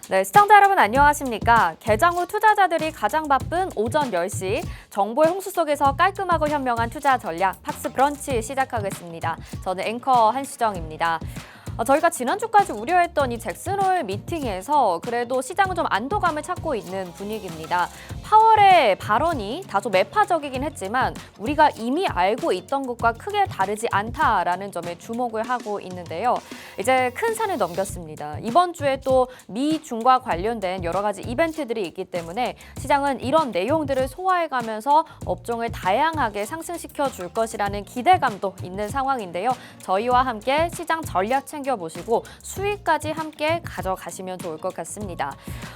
네, 시청자 여러분 안녕하십니까? 개장 후 투자자들이 가장 바쁜 오전 10시 정보의 홍수 속에서 깔끔하고 현명한 투자 전략 팍스 브런치 시작하겠습니다. 저는 앵커 한수정입니다. 저희가 지난주까지 우려했던 이 잭슨홀 미팅에서 그래도 시장은 좀 안도감을 찾고 있는 분위기입니다. 파월의 발언이 다소 매파적이긴 했지만 우리가 이미 알고 있던 것과 크게 다르지 않다라는 점에 주목을 하고 있는데요. 이제 큰 산을 넘겼습니다. 이번 주에 또 미중과 관련된 여러 가지 이벤트들이 있기 때문에 시장은 이런 내용들을 소화해가면서 업종을 다양하게 상승시켜 줄 것이라는 기대감도 있는 상황인데요. 저희와 함께 시장 전략 챙겨보시고 수익까지 함께 가져가시면 좋을 것 같습니다.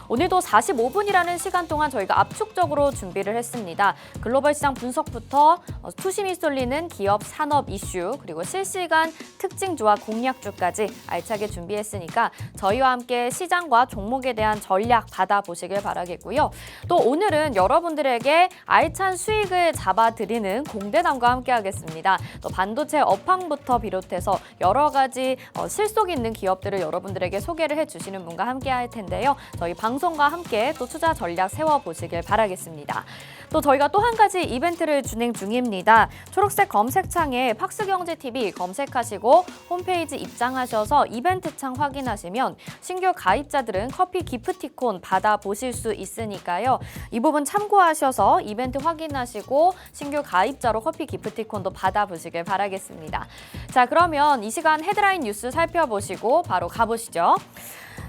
오늘도 45분이라는 시간 동안 저희가 압축적으로 준비를 했습니다. 글로벌 시장 분석부터 투심이 쏠리는 기업 산업 이슈 그리고 실시간 특징주와 공략주까지 알차게 준비했으니까 저희와 함께 시장과 종목에 대한 전략 받아보시길 바라겠고요. 또 오늘은 여러분들에게 알찬 수익을 잡아드리는 공대담과 함께 하겠습니다. 또 반도체 업황부터 비롯해서 여러 가지 실속 있는 기업들을 여러분들에게 소개를 해주시는 분과 함께 할 텐데요. 저희 방송과 함께 또 투자 전략 세워보시길 바라겠습니다. 또 저희가 또 한 가지 이벤트를 진행 중입니다. 초록색 검색창에 팍스경제TV 검색하시고 홈페이지 입장하셔서 이벤트 창 확인하시면 신규 가입자들은 커피 기프티콘 받아보실 수 있으니까요. 이 부분 참고하셔서 이벤트 확인하시고 신규 가입자로 커피 기프티콘도 받아보시길 바라겠습니다. 자, 그러면 이 시간 헤드라인 뉴스 살펴보시고 바로 가보시죠.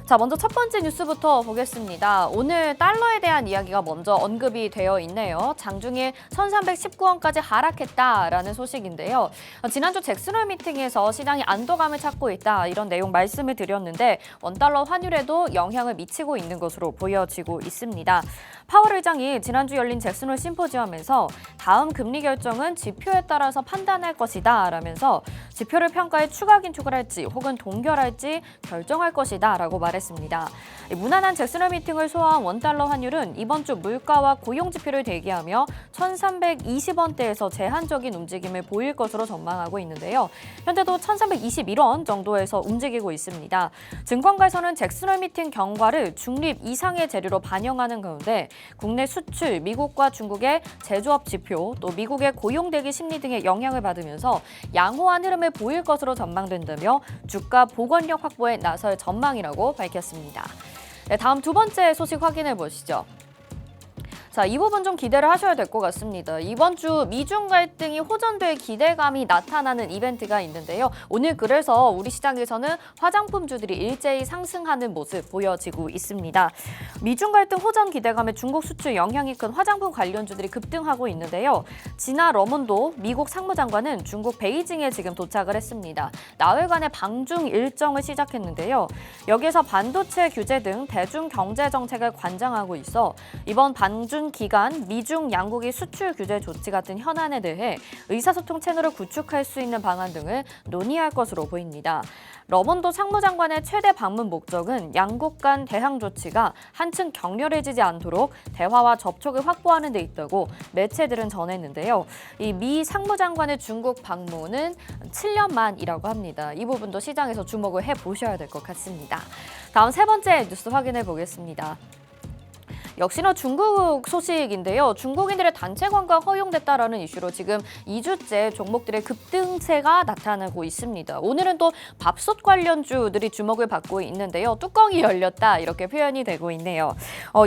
자, 먼저 첫 번째 뉴스부터 보겠습니다. 오늘 달러에 대한 이야기가 먼저 언급이 되어 있네요. 장중에 1,319원까지 하락했다라는 소식인데요. 지난주 잭슨홀 미팅에서 시장이 안도감을 찾고 있다 이런 내용 말씀을 드렸는데 원달러 환율에도 영향을 미치고 있는 것으로 보여지고 있습니다. 파월 의장이 지난주 열린 잭슨홀 심포지엄에서 다음 금리 결정은 지표에 따라서 판단할 것이다 라면서 지표를 평가해 추가 긴축을 할지 혹은 동결할지 결정할 것이다 라고 말했습니다. 무난한 잭슨홀 미팅을 소화한 원달러 환율은 이번 주 물가와 고용 지표를 대기하며 1,320원대에서 제한적인 움직임을 보일 것으로 전망하고 있는데요. 현재도 1,321원 정도에서 움직이고 있습니다. 증권가에서는 잭슨홀 미팅 경과를 중립 이상의 재료로 반영하는 가운데 국내 수출, 미국과 중국의 제조업 지표, 또 미국의 고용 대기 심리 등의 영향을 받으면서 양호한 흐름을 보일 것으로 전망된다며 주가 복원력 확보에 나설 전망이라고 밝혔습니다. 네, 다음 두 번째 소식 확인해 보시죠. 자, 이 부분 좀 기대를 하셔야 될 것 같습니다. 이번 주 미중 갈등이 호전될 기대감이 나타나는 이벤트가 있는데요. 오늘 그래서 우리 시장에서는 화장품주들이 일제히 상승하는 모습 보여지고 있습니다. 미중 갈등 호전 기대감에 중국 수출 영향이 큰 화장품 관련주들이 급등하고 있는데요. 진아 러몬도 미국 상무장관은 중국 베이징에 지금 도착을 했습니다. 나흘간의 방중 일정을 시작했는데요. 여기에서 반도체 규제 등 대중 경제 정책을 관장하고 있어 이번 방중 기간 미중 양국의 수출 규제 조치 같은 현안에 대해 의사소통 채널을 구축할 수 있는 방안 등을 논의할 것으로 보입니다. 러몬도 상무장관의 최대 방문 목적은 양국 간 대항 조치가 한층 격렬해지지 않도록 대화와 접촉을 확보하는 데 있다고 매체들은 전했는데요. 이 미 상무장관의 중국 방문은 7년 만이라고 합니다. 이 부분도 시장에서 주목을 해보셔야 될 것 같습니다. 다음 세 번째 뉴스 확인해 보겠습니다. 역시나 중국 소식인데요. 중국인들의 단체 관광 허용됐다라는 이슈로 지금 2주째 종목들의 급등세가 나타나고 있습니다. 오늘은 또 밥솥 관련주들이 주목을 받고 있는데요. 뚜껑이 열렸다 이렇게 표현이 되고 있네요.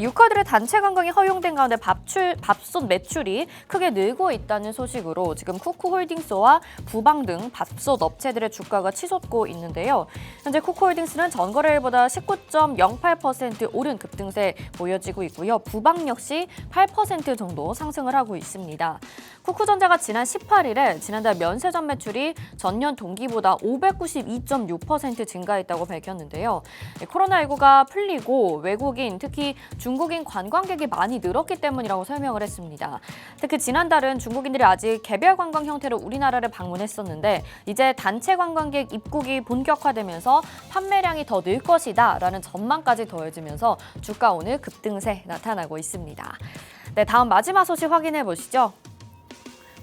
유카들의 단체 관광이 허용된 가운데 밥솥 매출이 크게 늘고 있다는 소식으로 지금 쿠쿠홀딩스와 부방 등 밥솥 업체들의 주가가 치솟고 있는데요. 현재 쿠쿠홀딩스는 전거래일보다 19.08% 오른 급등세 보여지고 있고요. 부방 역시 8% 정도 상승을 하고 있습니다. 쿠쿠전자가 지난 18일에 지난달 면세점 매출이 전년 동기보다 592.6% 증가했다고 밝혔는데요. 코로나19가 풀리고 외국인, 특히 중국인 관광객이 많이 늘었기 때문이라고 설명을 했습니다. 특히 지난달은 중국인들이 아직 개별 관광 형태로 우리나라를 방문했었는데 이제 단체 관광객 입국이 본격화되면서 판매량이 더 늘 것이다 라는 전망까지 더해지면서 주가 오늘 급등세 나타나고 있습니다. 네, 다음 마지막 소식 확인해 보시죠.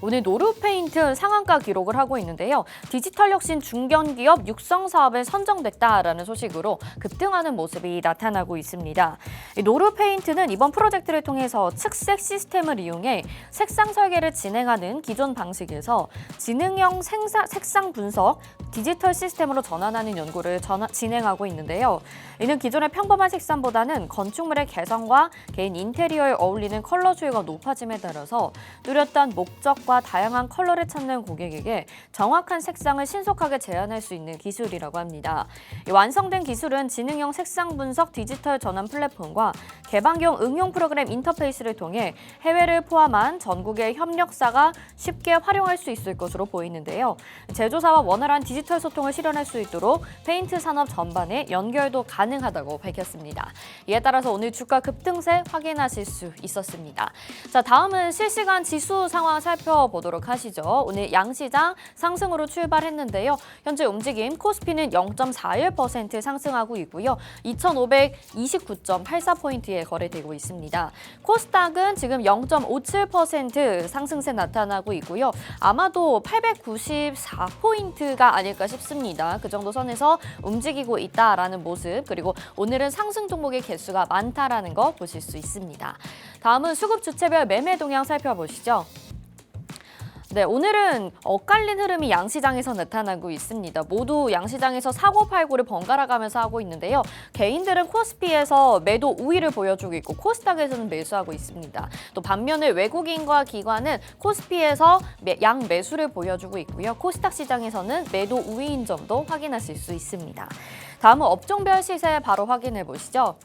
오늘 노르페인트 상한가 기록을 하고 있는데요. 디지털 혁신 중견기업 육성 사업에 선정됐다라는 소식으로 급등하는 모습이 나타나고 있습니다. 노르페인트는 이번 프로젝트를 통해서 측색 시스템을 이용해 색상 설계를 진행하는 기존 방식에서 지능형 색상 분석 디지털 시스템으로 전환하는 연구를 진행하고 있는데요. 이는 기존의 평범한 색상보다는 건축물의 개성과 개인 인테리어에 어울리는 컬러 수요가 높아짐에 따라서 뚜렷한 목적과 다양한 컬러를 찾는 고객에게 정확한 색상을 신속하게 제안할 수 있는 기술이라고 합니다. 완성된 기술은 지능형 색상 분석 디지털 전환 플랫폼과 개방형 응용 프로그램 인터페이스를 통해 해외를 포함한 전국의 협력사가 쉽게 활용할 수 있을 것으로 보이는데요. 제조사와 원활한 디지털 소통을 실현할 수 있도록 페인트 산업 전반에 연결도 가능하다고 밝혔습니다. 이에 따라서 오늘 주가 급등세 확인하실 수 있었습니다. 자, 다음은 실시간 지수 상황 살펴보도록 하시죠. 오늘 양시장 상승으로 출발했는데요. 현재 움직임 코스피는 0.41% 상승하고 있고요. 2,529.84포인트에 거래되고 있습니다. 코스닥은 지금 0.57% 상승세 나타나고 있고요. 아마도 894포인트가 아닐까 싶습니다. 그 정도 선에서 움직이고 있다라는 모습, 그리고 오늘은 상승 종목의 개수가 많다라는 거 보실 수 있습니다. 다음은 수급 주체별 매매 동향 살펴보시죠. 네, 오늘은 엇갈린 흐름이 양시장에서 나타나고 있습니다. 모두 양시장에서 사고 팔고를 번갈아 가면서 하고 있는데요. 개인들은 코스피에서 매도 우위를 보여주고 있고 코스닥에서는 매수하고 있습니다. 또 반면에 외국인과 기관은 코스피에서 양 매수를 보여주고 있고요. 코스닥 시장에서는 매도 우위인 점도 확인하실 수 있습니다. 다음은 업종별 시세 바로 확인해 보시죠.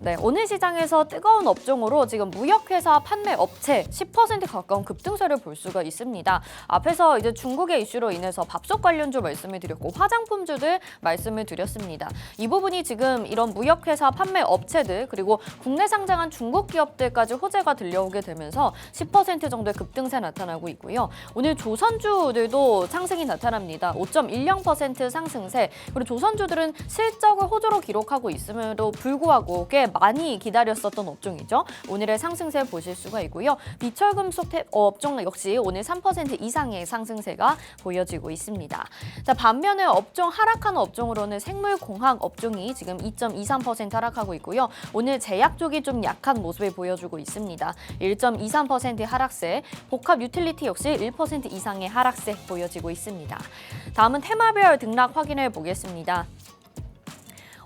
네, 오늘 시장에서 뜨거운 업종으로 지금 무역회사 판매 업체 10% 가까운 급등세를 볼 수가 있습니다. 앞에서 이제 중국의 이슈로 인해서 밥솥 관련주 말씀을 드렸고 화장품주들 말씀을 드렸습니다. 이 부분이 지금 이런 무역회사 판매 업체들 그리고 국내 상장한 중국 기업들까지 호재가 들려오게 되면서 10% 정도의 급등세 나타나고 있고요. 오늘 조선주들도 상승이 나타납니다. 5.10% 상승세. 그리고 조선주들은 실적을 호조로 기록하고 있음에도 불구하고 꽤 많이 기다렸었던 업종이죠. 오늘의 상승세 보실 수가 있고요. 비철금속 업종 역시 오늘 3% 이상의 상승세가 보여지고 있습니다. 자, 반면에 업종 하락하는 업종으로는 생물공학 업종이 지금 2.23% 하락하고 있고요. 오늘 제약 쪽이 좀 약한 모습을 보여주고 있습니다. 1.23% 하락세, 복합 유틸리티 역시 1% 이상의 하락세 보여지고 있습니다. 다음은 테마별 등락 확인해 보겠습니다.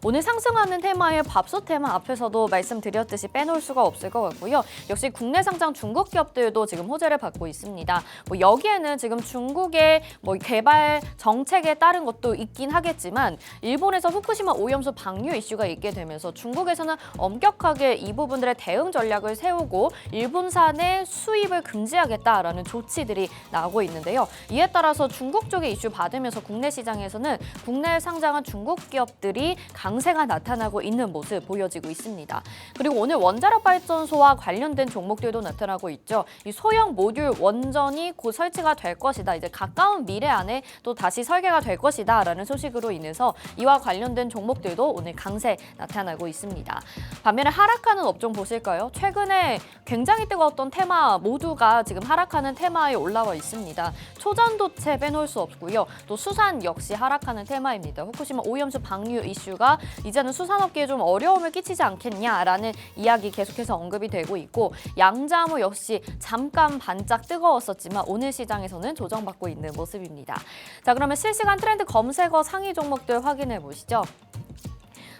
오늘 상승하는 테마의 밥솥 테마 앞에서도 말씀드렸듯이 빼놓을 수가 없을 것 같고요. 역시 국내 상장 중국 기업들도 지금 호재를 받고 있습니다. 여기에는 지금 중국의 개발 정책에 따른 것도 있긴 하겠지만 일본에서 후쿠시마 오염수 방류 이슈가 있게 되면서 중국에서는 엄격하게 이 부분들의 대응 전략을 세우고 일본산의 수입을 금지하겠다라는 조치들이 나오고 있는데요. 이에 따라서 중국 쪽의 이슈 받으면서 국내 시장에서는 국내 상장한 중국 기업들이 강세가 나타나고 있는 모습 보여지고 있습니다. 그리고 오늘 원자력 발전소와 관련된 종목들도 나타나고 있죠. 이 소형 모듈 원전이 곧 설치가 될 것이다. 이제 가까운 미래 안에 또 다시 설계가 될 것이다라는 소식으로 인해서 이와 관련된 종목들도 오늘 강세 나타나고 있습니다. 반면에 하락하는 업종 보실까요? 최근에 굉장히 뜨거웠던 테마 모두가 지금 하락하는 테마에 올라와 있습니다. 초전도체 빼놓을 수 없고요. 또 수산 역시 하락하는 테마입니다. 후쿠시마 오염수 방류 이슈가 이제는 수산업계에 좀 어려움을 끼치지 않겠냐라는 이야기 계속해서 언급이 되고 있고 양자모 역시 잠깐 반짝 뜨거웠었지만 오늘 시장에서는 조정받고 있는 모습입니다. 자, 그러면 실시간 트렌드 검색어 상위 종목들 확인해 보시죠.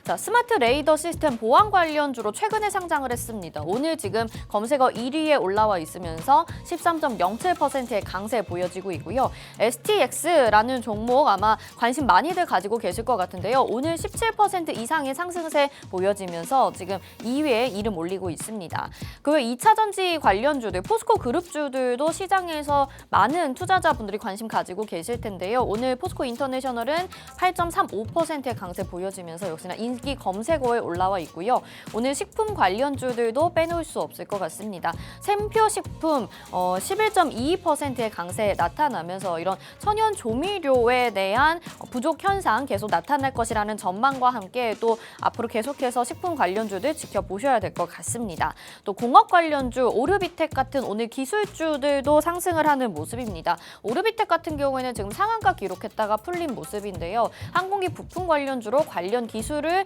자, 스마트 레이더 시스템 보안 관련주로 최근에 상장을 했습니다. 오늘 지금 검색어 1위에 올라와 있으면서 13.07%의 강세 보여지고 있고요. STX라는 종목 아마 관심 많이들 가지고 계실 것 같은데요. 오늘 17% 이상의 상승세 보여지면서 지금 2위에 이름 올리고 있습니다. 그 외 2차전지 관련주들, 포스코 그룹주들도 시장에서 많은 투자자분들이 관심 가지고 계실 텐데요. 오늘 포스코 인터내셔널은 8.35%의 강세 보여지면서 역시나 인기 검색어에 올라와 있고요. 오늘 식품 관련주들도 빼놓을 수 없을 것 같습니다. 샘표 식품 11.22%의 강세 나타나면서 이런 천연 조미료에 대한 부족 현상 계속 나타날 것이라는 전망과 함께 또 앞으로 계속해서 식품 관련주들 지켜보셔야 될 것 같습니다. 또 공업 관련주 오르비텍 같은 오늘 기술주들도 상승을 하는 모습입니다. 오르비텍 같은 경우에는 지금 상한가 기록했다가 풀린 모습인데요. 항공기 부품 관련주로 관련 기술을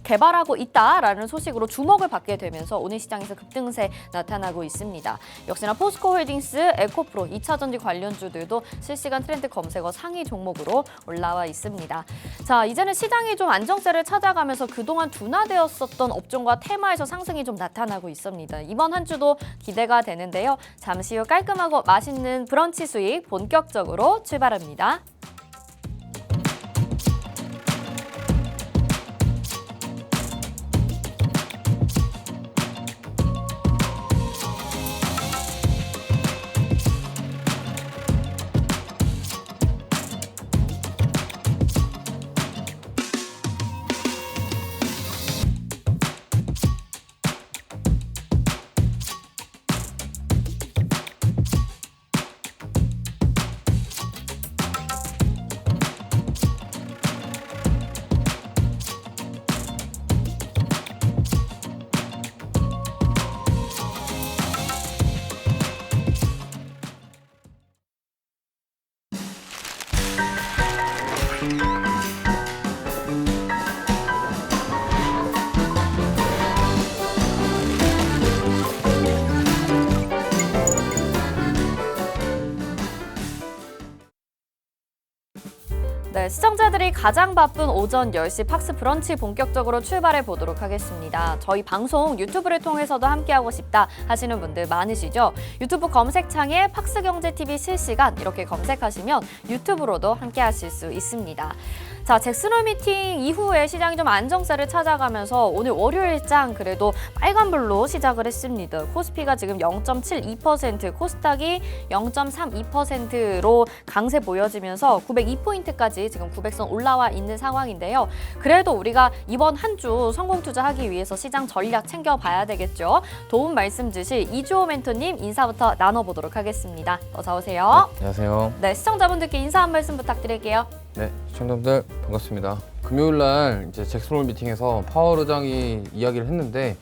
개발하고 있다라는 소식으로 주목을 받게 되면서 오늘 시장에서 급등세 나타나고 있습니다. 역시나 포스코홀딩스, 에코프로, 2차전지 관련주들도 실시간 트렌드 검색어 상위 종목으로 올라와 있습니다. 자, 이제는 시장이 좀 안정세를 찾아가면서 그동안 둔화되었었던 업종과 테마에서 상승이 좀 나타나고 있습니다. 이번 한 주도 기대가 되는데요. 잠시 후 깔끔하고 맛있는 브런치 수익 본격적으로 출발합니다. 네, 시청자들이 가장 바쁜 오전 10시 팍스 브런치 본격적으로 출발해 보도록 하겠습니다. 저희 방송 유튜브를 통해서도 함께하고 싶다 하시는 분들 많으시죠? 유튜브 검색창에 팍스경제TV 실시간 이렇게 검색하시면 유튜브로도 함께하실 수 있습니다. 자, 잭슨홀 미팅 이후에 시장이 좀 안정세를 찾아가면서 오늘 월요일장 그래도 빨간불로 시작을 했습니다. 코스피가 지금 0.72%, 코스닥이 0.32%로 강세 보여지면서 902포인트까지 지금 900선 올라와 있는 상황인데요. 그래도 우리가 이번 한 주 성공 투자하기 위해서 시장 전략 챙겨봐야 되겠죠. 도움 말씀 주실 이주호 멘토님 인사부터 나눠보도록 하겠습니다. 어서 오세요. 네, 안녕하세요. 네, 시청자분들께 인사 한 말씀 부탁드릴게요. 네, 시청자분들 반갑습니다. 금요일날 이제 잭슨홀 미팅에서 파월 의장이 이야기를 했는데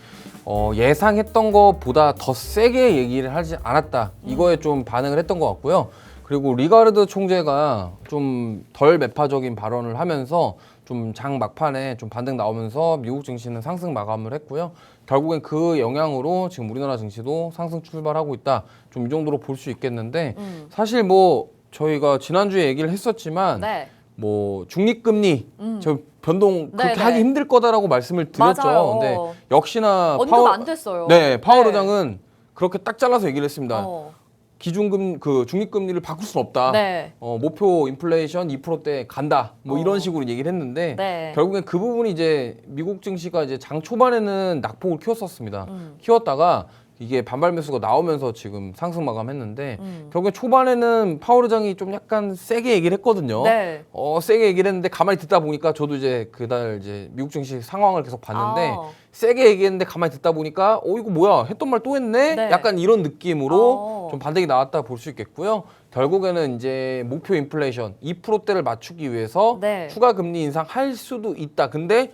예상했던 것보다 더 세게 얘기를 하지 않았다. 이거에 좀 반응을 했던 것 같고요. 그리고 리가르드 총재가 좀 덜 매파적인 발언을 하면서 좀 장 막판에 좀 반등 나오면서 미국 증시는 상승 마감을 했고요. 결국엔 그 영향으로 지금 우리나라 증시도 상승 출발하고 있다. 좀 이 정도로 볼 수 있겠는데 사실 뭐 저희가 지난주에 얘기를 했었지만 네. 뭐 중립금리 저 변동 그렇게 네네. 하기 힘들 거다라고 말씀을 드렸죠. 맞아요. 근데 역시나 언급 안 됐어요. 네, 파월 네. 의장은 그렇게 딱 잘라서 얘기를 했습니다. 기준금 그 중립금리를 바꿀 수는 없다. 네. 목표 인플레이션 2%대 간다. 뭐 이런 식으로 얘기를 했는데 네. 결국엔 그 부분이 이제 미국 증시가 이제 장 초반에는 낙폭을 키웠었습니다. 키웠다가 이게 반발 매수가 나오면서 지금 상승 마감했는데 결국에 초반에는 파월 의장이 좀 약간 세게 얘기를 했거든요. 네. 세게 얘기를 했는데 가만히 듣다 보니까 저도 이제 그날 이제 미국 증시 상황을 계속 봤는데 아. 세게 얘기했는데 가만히 듣다 보니까 이거 뭐야 했던 말 또 했네? 네. 약간 이런 느낌으로 좀 반등이 나왔다 볼 수 있겠고요. 결국에는 이제 목표 인플레이션 2%대를 맞추기 위해서 네. 추가 금리 인상할 수도 있다. 근데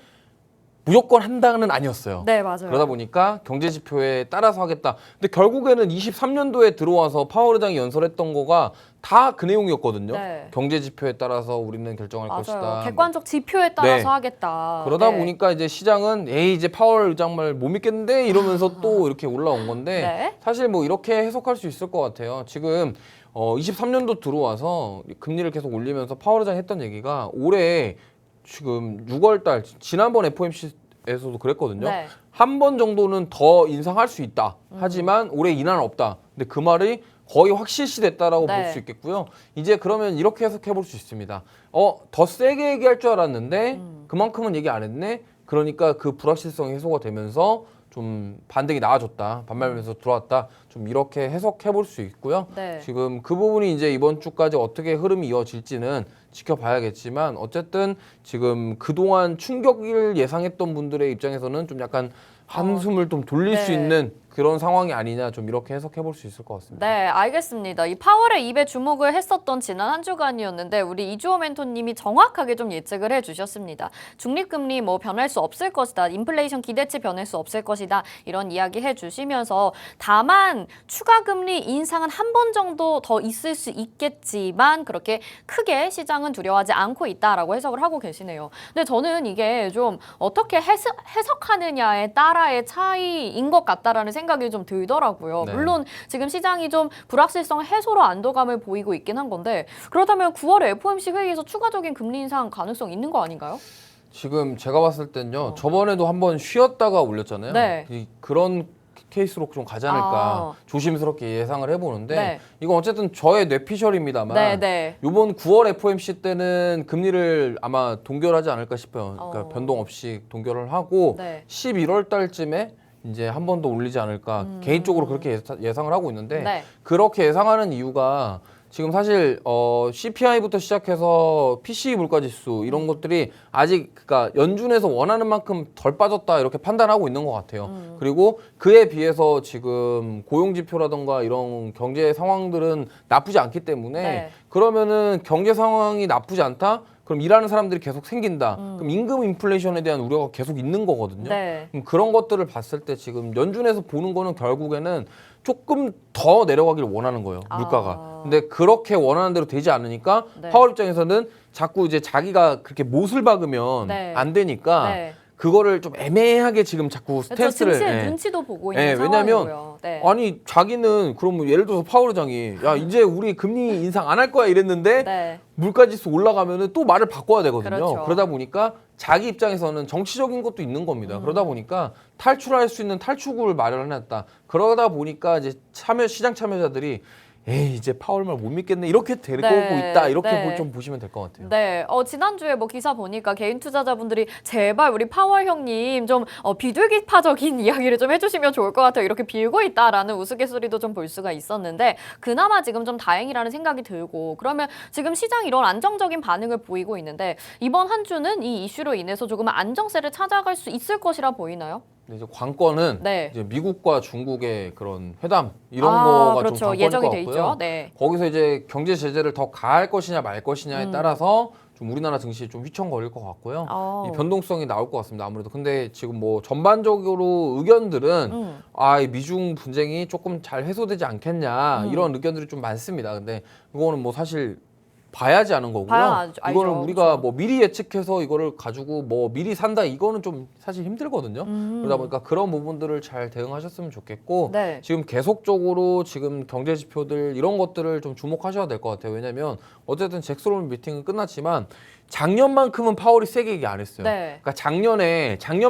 무조건 한다는 아니었어요. 네, 맞아요. 그러다 보니까 경제 지표에 따라서 하겠다. 근데 결국에는 23년도에 들어와서 파월 의장이 연설했던 거가 다 그 내용이었거든요. 네. 경제 지표에 따라서 우리는 결정할 맞아요. 것이다. 객관적 지표에 따라서 네. 하겠다. 그러다 네. 보니까 이제 시장은 이제 파월 의장 말 못 믿겠는데 이러면서 또 이렇게 올라온 건데 네. 사실 뭐 이렇게 해석할 수 있을 것 같아요. 지금 23년도 들어와서 금리를 계속 올리면서 파월 의장이 했던 얘기가 올해 지금 6월 달 지난번 FOMC에서도 그랬거든요. 네. 한 번 정도는 더 인상할 수 있다. 하지만 올해 인하는 없다. 근데 그 말이 거의 확실시 됐다라고 네. 볼 수 있겠고요. 이제 그러면 이렇게 해석해 볼 수 있습니다. 더 세게 얘기할 줄 알았는데 그만큼은 얘기 안 했네. 그러니까 그 불확실성이 해소가 되면서 좀 반등이 나아졌다, 반발면서 들어왔다, 좀 이렇게 해석해 볼 수 있고요. 네. 지금 그 부분이 이제 이번 주까지 어떻게 흐름이 이어질지는 지켜봐야겠지만 어쨌든 지금 그동안 충격을 예상했던 분들의 입장에서는 좀 약간 한숨을 좀 돌릴 수 네. 있는 그런 상황이 아니냐, 좀 이렇게 해석해 볼 수 있을 것 같습니다. 네, 알겠습니다. 이 파월의 입에 주목을 했었던 지난 한 주간이었는데 우리 이주호 멘토님이 정확하게 좀 예측을 해주셨습니다. 중립금리 뭐 변할 수 없을 것이다. 인플레이션 기대치 변할 수 없을 것이다. 이런 이야기 해주시면서 다만 추가 금리 인상은 한 번 정도 더 있을 수 있겠지만 그렇게 크게 시장은 두려워하지 않고 있다라고 해석을 하고 계시네요. 근데 저는 이게 좀 어떻게 해석하느냐에 따라의 차이인 것 같다라는 생각이 좀 들더라고요. 네. 물론 지금 시장이 좀 불확실성 해소로 안도감을 보이고 있긴 한 건데 그렇다면 9월에 FOMC 회의에서 추가적인 금리 인상 가능성 있는 거 아닌가요? 지금 제가 봤을 땐요, 저번에도 한번 쉬었다가 올렸잖아요. 네. 그런 케이스로 좀 가지 않을까 조심스럽게 예상을 해보는데 네. 이건 어쨌든 저의 뇌피셜입니다만 네. 이번 9월 FOMC 때는 금리를 아마 동결하지 않을까 싶어요. 그러니까 변동 없이 동결을 하고 네. 11월 달쯤에 이제 한 번 더 올리지 않을까 개인적으로 그렇게 예상을 하고 있는데 네. 그렇게 예상하는 이유가 지금 사실 CPI부터 시작해서 PCE 물가지수 이런 것들이 아직 그러니까 연준에서 원하는 만큼 덜 빠졌다 이렇게 판단하고 있는 것 같아요. 그리고 그에 비해서 지금 고용 지표라든가 이런 경제 상황들은 나쁘지 않기 때문에 네. 그러면은 경제 상황이 나쁘지 않다? 그럼 일하는 사람들이 계속 생긴다. 그럼 임금 인플레이션에 대한 우려가 계속 있는 거거든요. 네. 그럼 그런 것들을 봤을 때 지금 연준에서 보는 거는 결국에는 조금 더 내려가기를 원하는 거예요, 물가가. 근데 그렇게 원하는 대로 되지 않으니까 네. 파월 입장에서는 자꾸 이제 자기가 그렇게 못을 박으면 네. 안 되니까 네. 그거를 좀 애매하게 지금 자꾸 스탠스를 눈치도 보고 있는 예, 상황이고요. 왜냐면 아니 자기는 그러면 예를 들어서 파월 의장이 야 이제 우리 금리 인상 안 할 거야 이랬는데 네. 물가지수 올라가면은 또 말을 바꿔야 되거든요. 그렇죠. 그러다 보니까 자기 입장에서는 정치적인 것도 있는 겁니다. 그러다 보니까 탈출할 수 있는 탈출구를 마련해놨다. 그러다 보니까 이제 시장 참여자들이 에이 이제 파월 말 못 믿겠네 이렇게 될 네, 거고 있다 이렇게 네. 좀 보시면 될 것 같아요. 네, 지난주에 뭐 기사 보니까 개인 투자자분들이 제발 우리 파월 형님 좀 비둘기파적인 이야기를 좀 해주시면 좋을 것 같아요. 이렇게 빌고 있다라는 우스갯소리도 좀 볼 수가 있었는데 그나마 지금 좀 다행이라는 생각이 들고 그러면 지금 시장이 이런 안정적인 반응을 보이고 있는데 이번 한 주는 이 이슈로 인해서 조금 안정세를 찾아갈 수 있을 것이라 보이나요? 근데 이제 관건은 네. 이제 미국과 중국의 그런 회담 이런 거가 그렇죠. 좀 관건일 예정이 것 돼 같고요. 있죠. 네. 거기서 이제 경제 제재를 더 가할 것이냐 말 것이냐에 따라서 좀 우리나라 증시에 좀 휘청거릴 것 같고요. 이 변동성이 나올 것 같습니다. 아무래도 근데 지금 뭐 전반적으로 의견들은 이 미중 분쟁이 조금 잘 해소되지 않겠냐 이런 의견들이 좀 많습니다. 근데 이거는 뭐 사실 봐야지 아는 거고요. 알죠. 이거는 우리가 그렇죠. 뭐 미리 예측해서 이거를 가지고 뭐 미리 산다 이거는 좀 사실 힘들거든요. 그러다 보니까 그런 부분들을 잘 대응하셨으면 좋겠고 네. 지금 계속적으로 지금 경제 지표들 이런 것들을 좀 주목하셔야 될 것 같아요. 왜냐하면 어쨌든 잭슨 미팅은 끝났지만 작년만큼은 파월이 세게 얘기 안 했어요. 네. 그러니까 작년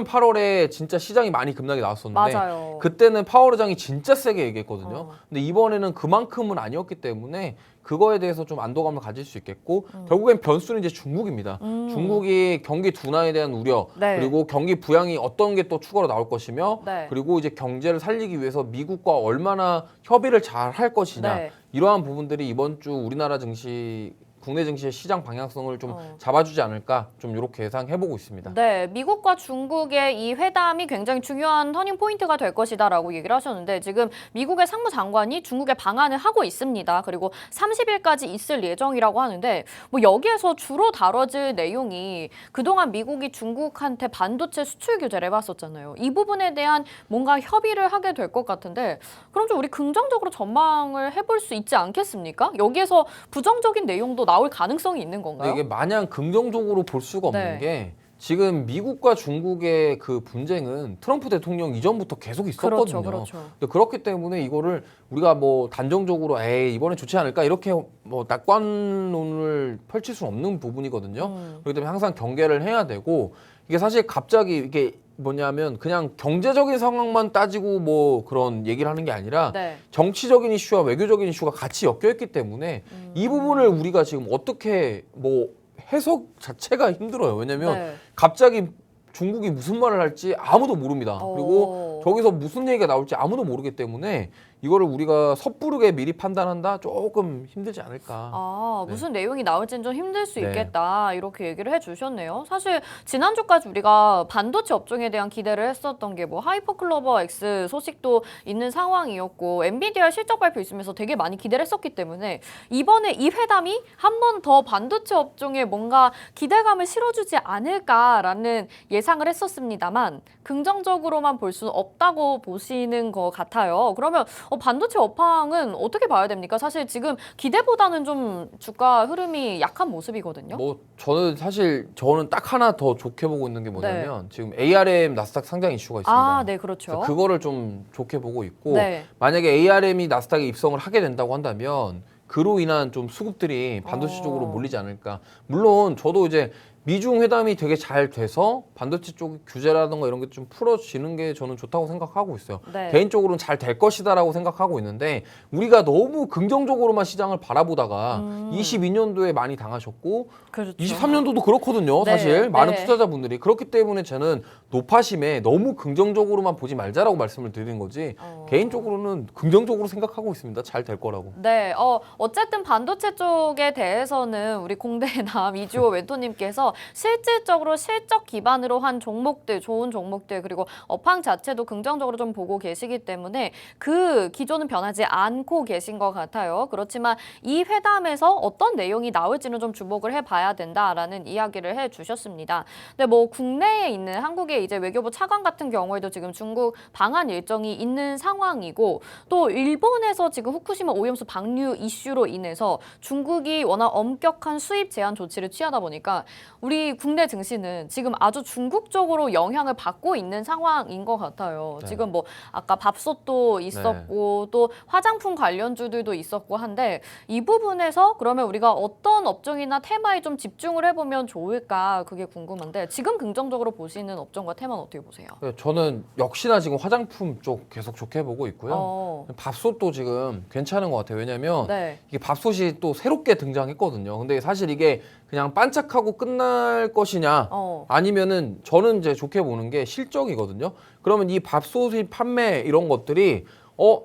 8월에 진짜 시장이 많이 급락이 나왔었는데 맞아요. 그때는 파월 의장이 진짜 세게 얘기했거든요. 근데 이번에는 그만큼은 아니었기 때문에 그거에 대해서 좀 안도감을 가질 수 있겠고 결국엔 변수는 이제 중국입니다. 중국이 경기 둔화에 대한 우려 네. 그리고 경기 부양이 어떤 게 또 추가로 나올 것이며 네. 그리고 이제 경제를 살리기 위해서 미국과 얼마나 협의를 잘 할 것이냐 네. 이러한 부분들이 이번 주 우리나라 증시 국내 증시의 시장 방향성을 좀 잡아주지 않을까 좀 이렇게 예상해보고 있습니다. 네, 미국과 중국의 이 회담이 굉장히 중요한 터닝 포인트가 될 것이다라고 얘기를 하셨는데 지금 미국의 상무장관이 중국에 방한을 하고 있습니다. 그리고 30일까지 있을 예정이라고 하는데 뭐 여기에서 주로 다뤄질 내용이 그동안 미국이 중국한테 반도체 수출 규제를 해봤었잖아요. 이 부분에 대한 뭔가 협의를 하게 될 것 같은데 그럼 좀 우리 긍정적으로 전망을 해볼 수 있지 않겠습니까? 여기에서 부정적인 내용도 나올 가능성이 있는 건가요? 이게 마냥 긍정적으로 볼 수가 없는 네. 게 지금 미국과 중국의 그 분쟁은 트럼프 대통령 이전부터 계속 있었거든요. 그렇죠. 근데 그렇기 때문에 이거를 우리가 뭐 단정적으로 이번에 좋지 않을까 이렇게 뭐 낙관론을 펼칠 수 없는 부분이거든요. 그렇기 때문에 항상 경계를 해야 되고 이게 사실 갑자기 이게 뭐냐면 그냥 경제적인 상황만 따지고 뭐 그런 얘기를 하는 게 아니라 네. 정치적인 이슈와 외교적인 이슈가 같이 엮여 있기 때문에 이 부분을 우리가 지금 어떻게 뭐 해석 자체가 힘들어요. 왜냐면 네. 갑자기 중국이 무슨 말을 할지 아무도 모릅니다. 그리고 저기서 무슨 얘기가 나올지 아무도 모르기 때문에 이거를 우리가 섣부르게 미리 판단한다 조금 힘들지 않을까. 아, 무슨 내용이 나올지는 좀 힘들 수 네. 있겠다. 이렇게 얘기를 해주셨네요. 사실 지난주까지 우리가 반도체 업종에 대한 기대를 했었던 게 뭐 하이퍼클로버 X 소식도 있는 상황이었고 엔비디아 실적 발표 있으면서 되게 많이 기대를 했었기 때문에 이번에 이 회담이 한 번 더 반도체 업종에 뭔가 기대감을 실어주지 않을까라는 예상을 했었습니다만 긍정적으로만 볼 수는 없다고 보시는 것 같아요. 그러면 반도체 업황은 어떻게 봐야 됩니까? 사실 지금 기대보다는 좀 주가 흐름이 약한 모습이거든요. 뭐 저는 딱 하나 더 좋게 보고 있는 게 뭐냐면 지금 ARM 나스닥 상장 이슈가 있습니다. 아, 네, 그렇죠. 그래서 그거를 좀 좋게 보고 있고 네. 만약에 ARM이 나스닥에 입성을 하게 된다고 한다면 그로 인한 좀 수급들이 반도체 쪽으로 몰리지 않을까. 물론 저도 이제 미중 회담이 되게 잘 돼서 반도체 쪽 규제라든가 이런 게 좀 풀어지는 게 저는 좋다고 생각하고 있어요. 네. 개인적으로는 잘 될 것이다라고 생각하고 있는데 우리가 너무 긍정적으로만 시장을 바라보다가 22년도에 많이 당하셨고 그렇죠. 23년도도 그렇거든요. 네, 사실 많은 네. 투자자분들이 그렇기 때문에 저는 노파심에 너무 긍정적으로만 보지 말자라고 말씀을 드리는 거지 개인적으로는 긍정적으로 생각하고 있습니다. 잘 될 거라고. 네, 어쨌든 반도체 쪽에 대해서는 우리 공대남 이주호 멘토님께서 실질적으로 실적 기반으로 한 종목들, 좋은 종목들 그리고 업황 자체도 긍정적으로 좀 보고 계시기 때문에 그 기조는 변하지 않고 계신 것 같아요. 그렇지만 이 회담에서 어떤 내용이 나올지는 좀 주목을 해봐야 된다라는 이야기를 해주셨습니다. 근데 뭐 국내에 있는 한국의 이제 외교부 차관 같은 경우에도 지금 중국 방한 일정이 있는 상황이고 또 일본에서 지금 후쿠시마 오염수 방류 이슈로 인해서 중국이 워낙 엄격한 수입 제한 조치를 취하다 보니까 우리 국내 증시는 지금 아주 중국 쪽으로 영향을 받고 있는 상황인 것 같아요. 네. 지금 뭐 아까 밥솥도 있었고 또 화장품 관련주들도 있었고 한데 이 부분에서 그러면 우리가 어떤 업종이나 테마에 좀 집중을 해보면 좋을까 그게 궁금한데 지금 긍정적으로 보시는 업종과 테마는 어떻게 보세요? 네, 저는 역시나 지금 화장품 쪽 계속 좋게 보고 있고요. 어, 밥솥도 지금 괜찮은 것 같아요. 왜냐면 네. 이게 밥솥이 또 새롭게 등장했거든요. 근데 사실 이게 그냥 반짝하고 끝날 것이냐 아니면은 저는 이제 좋게 보는 게 실적이거든요. 그러면 이 밥솥의 판매 이런 것들이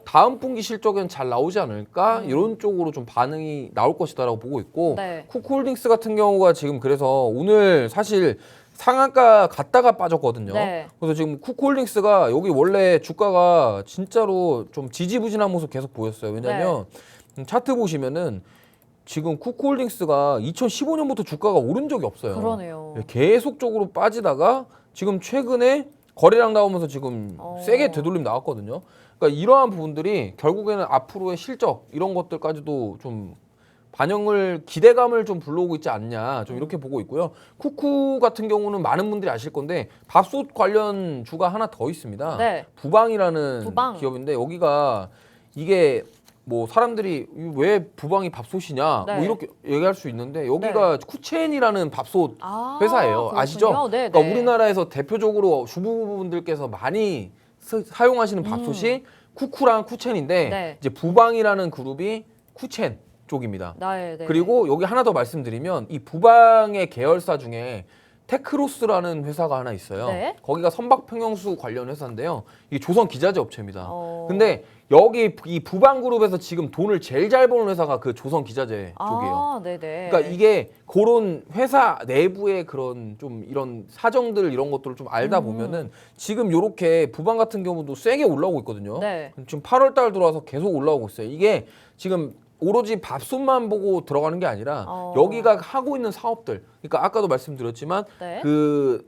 다음 분기 실적은 잘 나오지 않을까? 이런 쪽으로 좀 반응이 나올 것이다라고 보고 있고 네. 쿠쿠홀딩스 같은 경우가 지금 그래서 오늘 사실 상한가 갔다가 빠졌거든요. 네. 그래서 지금 쿠쿠홀딩스가 여기 원래 주가가 진짜로 좀 지지부진한 모습 계속 보였어요. 왜냐면 차트 보시면은 지금 쿠쿠홀딩스가 2015년부터 주가가 오른 적이 없어요. 그러네요. 계속적으로 빠지다가 지금 최근에 거래량 나오면서 지금 세게 되돌림 나왔거든요. 그러니까 이러한 부분들이 결국에는 앞으로의 실적 이런 것들까지도 좀 반영을 기대감을 좀 불러오고 있지 않냐 좀 이렇게 보고 있고요. 쿠쿠 같은 경우는 많은 분들이 아실 건데 밥솥 관련 주가 하나 더 있습니다. 네. 부방이라는 부방. 기업인데 여기가 이게 뭐 사람들이 왜 부방이 밥솥이냐 네. 뭐 이렇게 얘기할 수 있는데 여기가 쿠첸이라는 밥솥 회사예요. 그렇군요. 아시죠? 네, 그러니까 네. 우리나라에서 대표적으로 주부분들께서 많이 사용하시는 밥솥이 쿠쿠랑 쿠첸인데 네. 이제 부방이라는 그룹이 쿠첸 쪽입니다. 네, 네. 그리고 여기 하나 더 말씀드리면 이 부방의 계열사 중에 테크로스라는 회사가 하나 있어요. 네. 거기가 선박평형수 관련 회사인데요. 이게 조선 기자재 업체입니다. 어. 근데 여기 이 부방그룹에서 지금 돈을 제일 잘 버는 회사가 그 조선 기자재 쪽이에요. 아, 네네. 그러니까 이게 그런 회사 내부의 그런 좀 이런 사정들 이런 것들을 좀 알다 보면은 지금 요렇게 부방 같은 경우도 세게 올라오고 있거든요. 네. 지금 8월 달 들어와서 계속 올라오고 있어요. 이게 지금 오로지 밥솥만 보고 들어가는 게 아니라 여기가 하고 있는 사업들. 그러니까 아까도 말씀드렸지만 네. 그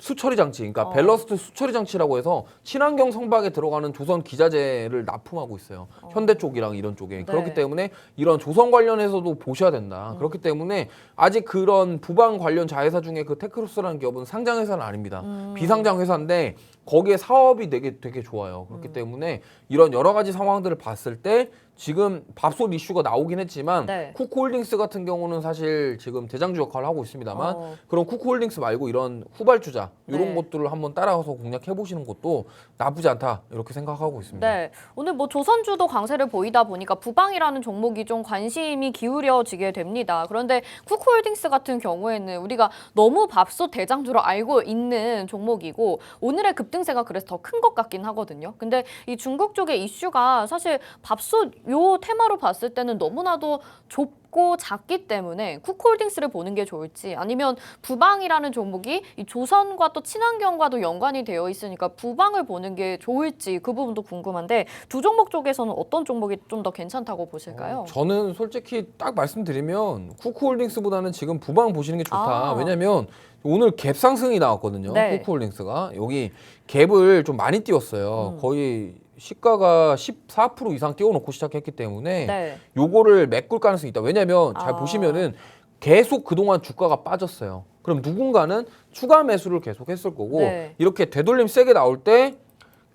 수처리 장치, 그러니까 밸러스트 수처리 장치라고 해서 친환경 성박에 들어가는 조선 기자재를 납품하고 있어요. 현대 쪽이랑 이런 쪽에. 네. 그렇기 때문에 이런 조선 관련해서도 보셔야 된다. 그렇기 때문에 아직 그런 부방 관련 자회사 중에 그 테크로스라는 기업은 상장 회사는 아닙니다. 비상장 회사인데 거기에 사업이 되게 좋아요. 그렇기 때문에 이런 여러 가지 상황들을 봤을 때 지금 밥솥 이슈가 나오긴 했지만 네. 쿠쿠홀딩스 같은 경우는 사실 지금 대장주 역할을 하고 있습니다만 어. 그런 쿠쿠홀딩스 말고 이런 후발주자 이런 네. 것들을 한번 따라가서 공략해 보시는 것도 나쁘지 않다 이렇게 생각하고 있습니다. 네, 오늘 뭐 조선주도 강세를 보이다 보니까 부방이라는 종목이 좀 관심이 기울여지게 됩니다. 그런데 쿠쿠홀딩스 같은 경우에는 우리가 너무 밥솥 대장주로 알고 있는 종목이고 오늘의 급등 급등세가 그래서 더 큰 것 같긴 하거든요. 근데 이 중국 쪽의 이슈가 사실 밥솥 요 테마로 봤을 때는 너무나도 좁고 작기 때문에 쿠크홀딩스를 보는 게 좋을지 아니면 부방이라는 종목이 이 조선과 또 친환경과도 연관이 되어 있으니까 부방을 보는 게 좋을지 그 부분도 궁금한데 두 종목 쪽에서는 어떤 종목이 좀 더 괜찮다고 보실까요? 저는 솔직히 딱 말씀드리면 쿠크홀딩스보다는 지금 부방 보시는 게 좋다. 왜냐면 오늘 갭 상승이 나왔거든요. 네. 쿠크홀딩스가 여기 갭을 좀 많이 띄웠어요. 거의 시가가 14% 이상 띄워놓고 시작했기 때문에 네. 요거를 메꿀 가능성이 있다. 왜냐면 잘 아. 보시면은 계속 그동안 주가가 빠졌어요. 그럼 누군가는 추가 매수를 계속 했을 거고 네. 이렇게 되돌림 세게 나올 때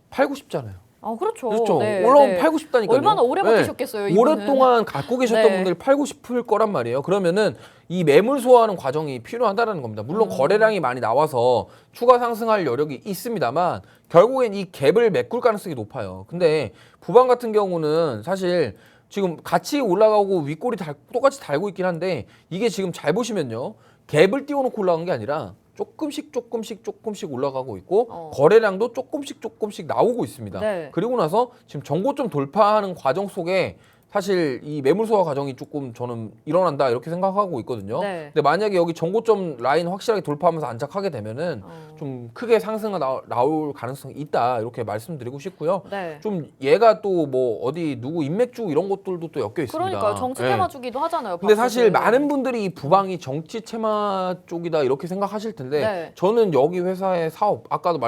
팔고 싶잖아요. 그렇죠. 그렇죠. 네, 올라오면 네. 팔고 싶다니까요. 얼마나 오래 버티셨겠어요, 이분은. 오랫동안 갖고 계셨던 네. 분들이 팔고 싶을 거란 말이에요. 그러면은 이 매물 소화하는 과정이 필요하다는 겁니다. 물론 거래량이 많이 나와서 추가 상승할 여력이 있습니다만 결국엔 이 갭을 메꿀 가능성이 높아요. 근데 부방 같은 경우는 사실 지금 같이 올라가고 윗꼬리 똑같이 달고 있긴 한데 이게 지금 잘 보시면요. 갭을 띄워놓고 올라간 게 아니라 조금씩 올라가고 있고 거래량도 조금씩 나오고 있습니다. 네. 그리고 나서 지금 전고점 돌파하는 과정 속에 사실 이 매물 소화 과정이 조금 저는 일어난다 이렇게 생각하고 있거든요. 네. 근데 만약에 여기 전고점 라인 확실하게 돌파하면서 안착하게 되면은 좀 크게 상승이 나올 가능성이 있다 이렇게 말씀드리고 싶고요. 네. 좀 얘가 또 뭐 어디 누구 인맥주 이런 것들도 또 엮여 있습니다. 그러니까요. 정치 네. 테마 주기도 하잖아요. 근데 사실 밥솥은. 많은 분들이 이 부방이 정치 테마 쪽이다 이렇게 생각하실 텐데 네. 저는 여기 회사의 사업 아까도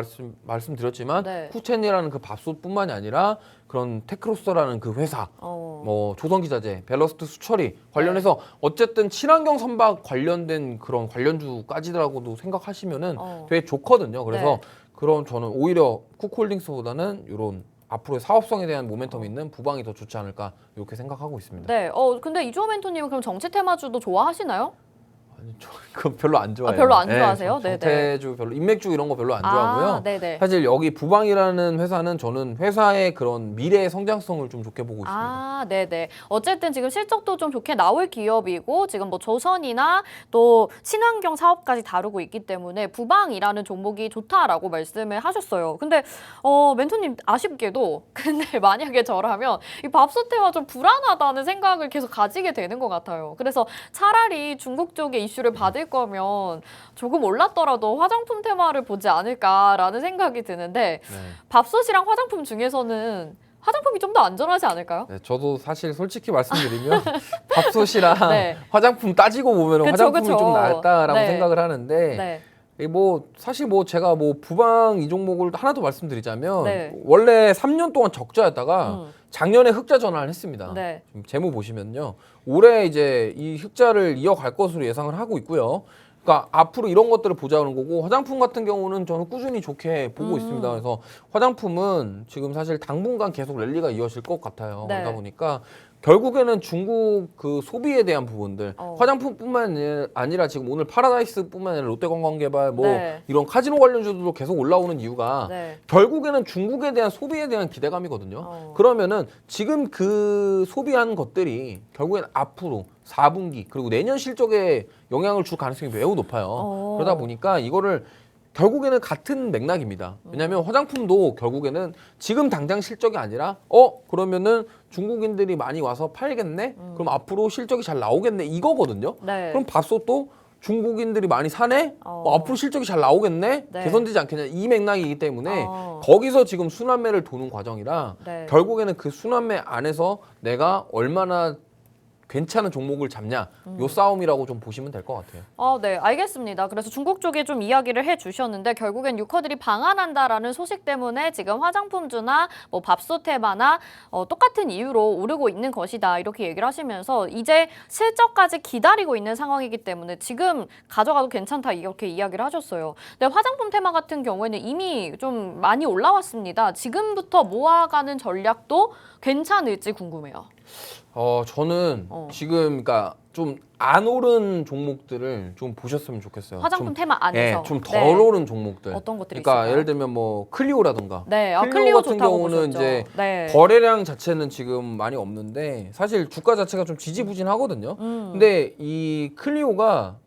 말씀드렸지만 네. 쿠첸이라는 그 밥솥뿐만이 아니라 그런 테크로스라는 그 회사 뭐 조선기자재, 밸러스트 수처리 관련해서 어쨌든 친환경 선박 관련된 그런 관련주까지라고도 생각하시면은 되게 좋거든요. 그래서 네. 그런 저는 오히려 쿠크홀딩스보다는 이런 앞으로의 사업성에 대한 모멘텀이 있는 부방이 더 좋지 않을까 이렇게 생각하고 있습니다. 네. 근데 이주호 멘토님은 그럼 정치 테마주도 좋아하시나요? 아니, 저 그건 별로 안 좋아해요. 별로 안 좋아하세요? 네, 네네. 정태주 별로 인맥주 이런 거 별로 안 좋아하고요. 네네. 사실 여기 부방이라는 회사는 저는 회사의 그런 미래 성장성을 좀 좋게 보고 있습니다. 네네. 어쨌든 지금 실적도 좀 좋게 나올 기업이고 지금 뭐 조선이나 또 친환경 사업까지 다루고 있기 때문에 부방이라는 종목이 좋다라고 말씀을 하셨어요. 근데 멘토님 아쉽게도 근데 만약에 저라면 이 밥솥테마 좀 불안하다는 생각을 계속 가지게 되는 것 같아요. 그래서 차라리 중국 쪽의 이슈를 받을 거면 조금 올랐더라도 화장품 테마를 보지 않을까라는 생각이 드는데 네. 밥솥이랑 화장품 중에서는 화장품이 좀 더 안전하지 않을까요? 네, 저도 사실 솔직히 말씀드리면 밥솥이랑 네. 화장품 따지고 보면 그쵸, 화장품이 그쵸. 좀 낫다라고 네. 생각을 하는데 네. 이게 뭐 사실 뭐 제가 뭐 부방 이 종목을 하나 더 말씀드리자면 네. 원래 3년 동안 적자였다가 작년에 흑자 전환을 했습니다. 네. 지금 재무 보시면요. 올해 이제 이 흑자를 이어갈 것으로 예상을 하고 있고요. 그러니까 앞으로 이런 것들을 보자는 거고 화장품 같은 경우는 저는 꾸준히 좋게 보고 있습니다. 그래서 화장품은 지금 사실 당분간 계속 랠리가 이어질 것 같아요. 네. 그러다 보니까 결국에는 중국 그 소비에 대한 부분들 화장품뿐만 아니라 지금 오늘 파라다이스뿐만 아니라 롯데관광개발 뭐 네. 이런 카지노 관련주들도 계속 올라오는 이유가 네. 결국에는 중국에 대한 소비에 대한 기대감이거든요. 그러면은 지금 그 소비한 것들이 결국엔 앞으로 4분기 그리고 내년 실적에 영향을 줄 가능성이 매우 높아요. 그러다 보니까 이거를 결국에는 같은 맥락입니다. 왜냐하면 화장품도 결국에는 지금 당장 실적이 아니라 그러면은 중국인들이 많이 와서 팔겠네? 그럼 앞으로 실적이 잘 나오겠네? 이거거든요. 네. 그럼 밥솥도 중국인들이 많이 사네? 앞으로 실적이 잘 나오겠네? 네. 개선되지 않겠냐? 이 맥락이기 때문에 거기서 지금 순환매를 도는 과정이라 네. 결국에는 그 순환매 안에서 내가 얼마나 괜찮은 종목을 잡냐 요 싸움이라고 좀 보시면 될 것 같아요. 네, 알겠습니다. 그래서 중국 쪽에 좀 이야기를 해주셨는데 결국엔 유커들이 방한한다라는 소식 때문에 지금 화장품주나 뭐 밥솥 테마나 똑같은 이유로 오르고 있는 것이다 이렇게 얘기를 하시면서 이제 실적까지 기다리고 있는 상황이기 때문에 지금 가져가도 괜찮다 이렇게 이야기를 하셨어요. 근데 화장품 테마 같은 경우에는 이미 좀 많이 올라왔습니다. 지금부터 모아가는 전략도 괜찮을지 궁금해요. 저는 지금 그러니까 좀 안 오른 종목들을 좀 보셨으면 좋겠어요. 화장품 테마 안에서. 좀 덜 오른 종목들. 어떤 것들이 그러니까 있을까요? 예를 들면 뭐 클리오라든가. 네, 클리오 같은 좋다고 경우는 보셨죠. 이제 네. 거래량 자체는 지금 많이 없는데 사실 주가 자체가 좀 지지부진하거든요. 근데 이 클리오가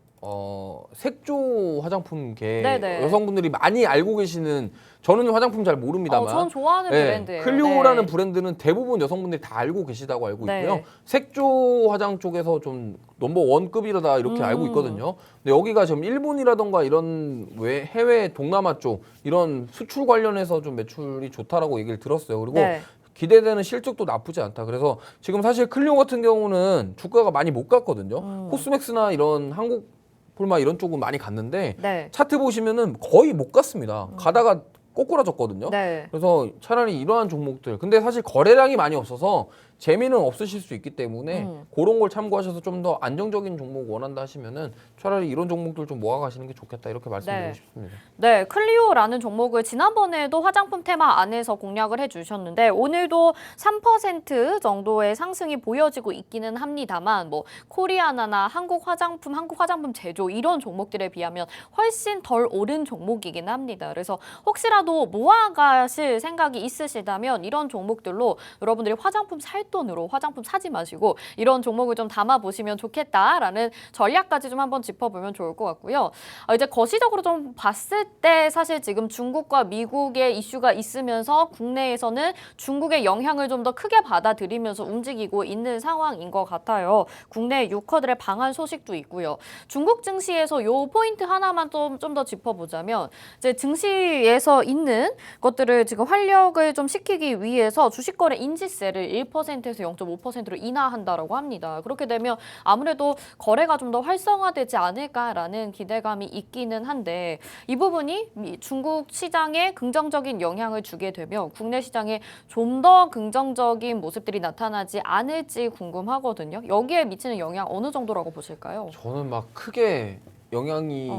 색조 화장품계 네네. 여성분들이 많이 알고 계시는, 저는 화장품 잘 모릅니다만 전 좋아하는 네, 브랜드예요. 클리오라는 네. 브랜드는 대부분 여성분들이 다 알고 계시다고 알고 네. 있고요. 색조 화장 쪽에서 좀 넘버 원급이다 이렇게 알고 있거든요. 근데 여기가 지금 일본이라던가 이런 해외 동남아 쪽 이런 수출 관련해서 좀 매출이 좋다라고 얘기를 들었어요. 그리고 네. 기대되는 실적도 나쁘지 않다. 그래서 지금 사실 클리오 같은 경우는 주가가 많이 못 갔거든요. 코스맥스나 이런 한국 폴마 이런 쪽은 많이 갔는데 네. 차트 보시면은 거의 못 갔습니다. 가다가 꼬꾸라졌거든요. 네. 그래서 차라리 이러한 종목들, 근데 사실 거래량이 많이 없어서 재미는 없으실 수 있기 때문에 그런 걸 참고하셔서 좀 더 안정적인 종목 원한다 하시면은 차라리 이런 종목들 좀 모아가시는 게 좋겠다 이렇게 말씀드리고 네. 싶습니다. 네, 클리오라는 종목을 지난번에도 화장품 테마 안에서 공략을 해주셨는데 오늘도 3% 정도의 상승이 보여지고 있기는 합니다만 뭐 코리아나나 한국 화장품 제조 이런 종목들에 비하면 훨씬 덜 오른 종목이긴 합니다. 그래서 혹시라도 모아가실 생각이 있으시다면 이런 종목들로 여러분들이 화장품 살 돈으로 화장품 사지 마시고 이런 종목을 좀 담아보시면 좋겠다라는 전략까지 좀 한번 짚어보면 좋을 것 같고요. 이제 거시적으로 좀 봤을 때 사실 지금 중국과 미국의 이슈가 있으면서 국내에서는 중국의 영향을 좀 더 크게 받아들이면서 움직이고 있는 상황인 것 같아요. 국내 유커들의 방한 소식도 있고요. 중국 증시에서 요 포인트 하나만 좀 더 짚어보자면 이제 증시에서 있는 것들을 지금 활력을 좀 시키기 위해서 주식거래 인지세를 1%에서 0.5%로 인하한다라고 합니다. 그렇게 되면 아무래도 거래가 좀 더 활성화되지 않을까라는 기대감이 있기는 한데 이 부분이 중국 시장에 긍정적인 영향을 주게 되면 국내 시장에 좀 더 긍정적인 모습들이 나타나지 않을지 궁금하거든요. 여기에 미치는 영향 어느 정도라고 보실까요? 저는 막 크게 영향이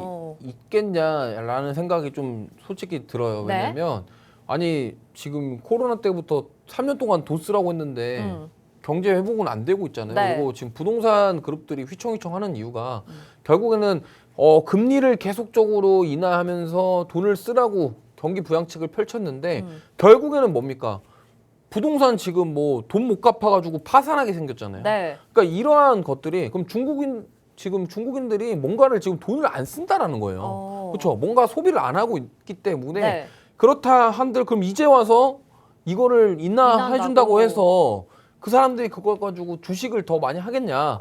있겠냐라는 생각이 좀 솔직히 들어요. 네. 왜냐면 아니 지금 코로나 때부터 3년 동안 돈 쓰라고 했는데 경제 회복은 안 되고 있잖아요. 네. 그리고 지금 부동산 그룹들이 휘청휘청하는 이유가 결국에는 금리를 계속적으로 인하하면서 돈을 쓰라고 경기 부양책을 펼쳤는데 결국에는 뭡니까? 부동산 지금 뭐 돈 못 갚아가지고 파산하게 생겼잖아요. 네. 그러니까 이러한 것들이 그럼 중국인들이 뭔가를 지금 돈을 안 쓴다라는 거예요. 그렇죠? 뭔가 소비를 안 하고 있기 때문에 네. 그렇다 한들 그럼 이제 와서 이거를 인하해준다고 해서 그 사람들이 그걸 가지고 주식을 더 많이 하겠냐?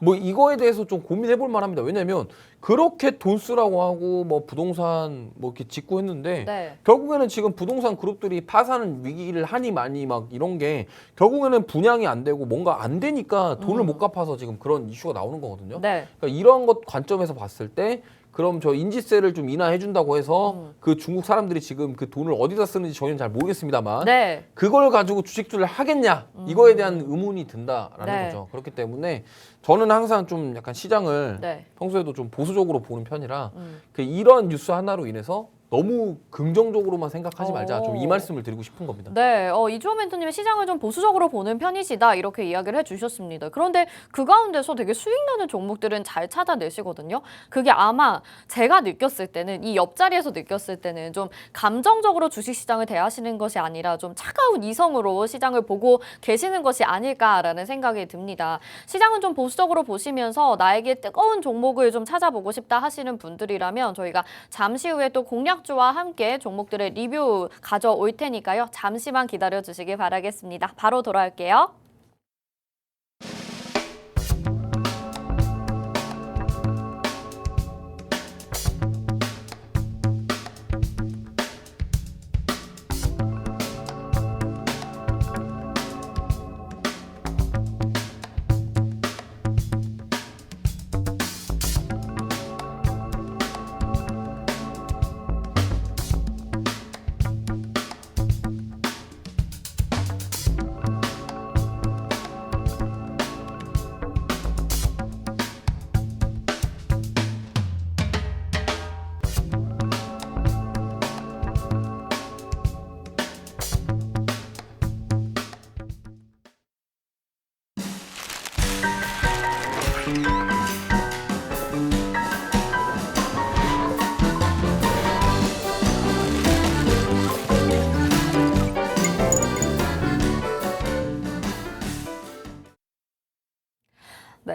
뭐 이거에 대해서 좀 고민해볼 만합니다. 왜냐하면 그렇게 돈 쓰라고 하고 뭐 부동산 뭐 이렇게 짓고 했는데 네. 결국에는 지금 부동산 그룹들이 파산 위기를 하니 많이 막 이런 게 결국에는 분양이 안 되고 뭔가 안 되니까 돈을 못 갚아서 지금 그런 이슈가 나오는 거거든요. 네. 그러니까 이러한 것 관점에서 봤을 때 그럼 저 인지세를 좀 인하해준다고 해서 그 중국 사람들이 지금 그 돈을 어디다 쓰는지 저희는 잘 모르겠습니다만 네. 그걸 가지고 주식투자를 하겠냐 이거에 대한 의문이 든다라는 네. 거죠. 그렇기 때문에 저는 항상 좀 약간 시장을 네. 평소에도 좀 보수적으로 보는 편이라 그 이런 뉴스 하나로 인해서 너무 긍정적으로만 생각하지 말자. 좀 이 말씀을 드리고 싶은 겁니다. 네, 이주호 멘토님이 시장을 좀 보수적으로 보는 편이시다 이렇게 이야기를 해주셨습니다. 그런데 그 가운데서 되게 수익 나는 종목들은 잘 찾아내시거든요. 그게 아마 제가 느꼈을 때는 이 옆자리에서 느꼈을 때는 좀 감정적으로 주식시장을 대하시는 것이 아니라 좀 차가운 이성으로 시장을 보고 계시는 것이 아닐까라는 생각이 듭니다. 시장은 좀 보수적으로 보시면서 나에게 뜨거운 종목을 좀 찾아보고 싶다 하시는 분들이라면 저희가 잠시 후에 또 공략주와 함께 종목들의 리뷰 가져올 테니까요. 잠시만 기다려 주시길 바라겠습니다. 바로 돌아올게요.